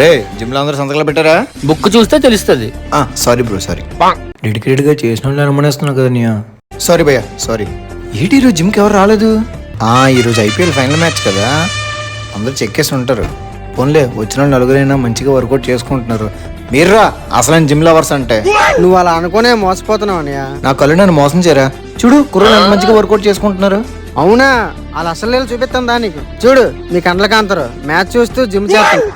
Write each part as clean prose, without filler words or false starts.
రే gym లో అందరూ సంతకాలు పెట్టారా? బుక్ చూస్తే తెలుస్తుంది. Sorry bro sorry. డెడికేటెడ్ గా చేసిన వాళ్ళు అనుమానేస్తున్నావు కదా నీ. సారీ భయ్యా సారీ. ఏంటి ఈరోజు జిమ్కి ఎవరు రాలేదు? ఈరోజు ఐపీఎల్ ఫైనల్ మ్యాచ్ కదా, అందరూ చెక్ చేసి ఉంటారు. పోన్లే వచ్చిన వాళ్ళు నలుగురైనా మంచిగా వర్కౌట్ చేసుకుంటున్నారు. మీర్రా అసలు జిమ్ లవర్స్ అంటే. నువ్వు అలా అనుకునే మోసపోతున్నావు అన్నయ్య. నా కళ్ళు నన్ను మోసం చేయరా? చూడు కుర్రలు ఎంత మంచిగా వర్కౌట్ చేసుకుంటున్నారు. అవునా, అలా అసలు చూపిస్తాను దానికి. చూడు మీ కండ్లకి అంతరు మ్యాచ్ చూస్తూ జిమ్ చేస్తాను.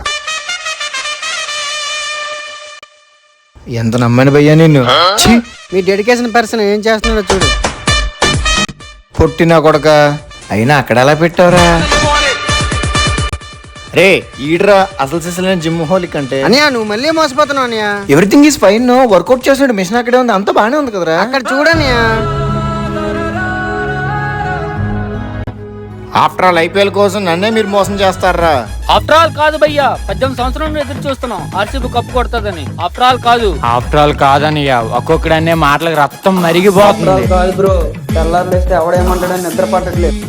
ఎంత నమ్మని భయ్యా నిన్ను. ఛీ, మీ డెడికేషన్ పర్సన్ ఏం చేస్తున్నాడో చూడు. పొట్టినా కొడక అయినా అక్కడ ఎలా పెట్టావురా? రే ఈడ్రా అసలు సిసలైన జిమ్ హోలిక్ అంటే. అన్నయ్య నువ్వు మళ్ళీ మోసపోతున్నావు అన్నయ్య. Everything is fine. వర్కౌట్ చేసాడు, మిషన్ అక్కడే ఉంది, అంతా బానే ఉంది కదరా. అక్కడ చూడన్నయ్య. ఆఫ్టర్ ఆల్ ఐపీఎల్ కోసం నన్నే మీరు మోసం చేస్తారా? ఆఫ్టర్ ఆల్ కాదు భయ్యా, 18 సంవత్సరం నుండి ఎదురు చూస్తున్నాం ఆర్సీబీ కప్పు కొడతాదని. ఆఫ్టర్ ఆల్ కాదు. ఆఫ్టర్ ఆల్ కాదనియ్యా, ఒక్కొక్కడు అనే మాటలకు రక్తం మరిగిపోతుంది. కాదు బ్రో, తెల్లారులేస్తే ఎవడేమంటాడని నిద్ర పట్టట్లేదు.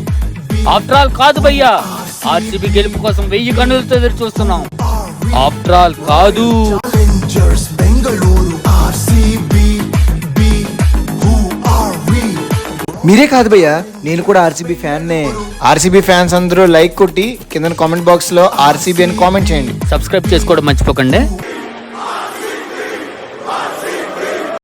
ఆఫ్టర్ ఆల్ కాదు భయ్యా, ఆర్సీబీ గెలుపు కోసం 1000 కన్నులతో ఎదురు చూస్తున్నాం. ఆఫ్టర్ ఆల్ కాదు. మీరే కాదు భయ్యా, నేను కూడా ఆర్సీబీ ఫ్యాన్ నే. ఆర్సీబీ ఫ్యాన్స్ అందరూ లైక్ కొట్టి కింద కామెంట్ బాక్స్ లో ఆర్సీబీ అని కామెంట్ చేయండి. సబ్స్క్రైబ్ చేసుకోవడం మర్చిపోకండి.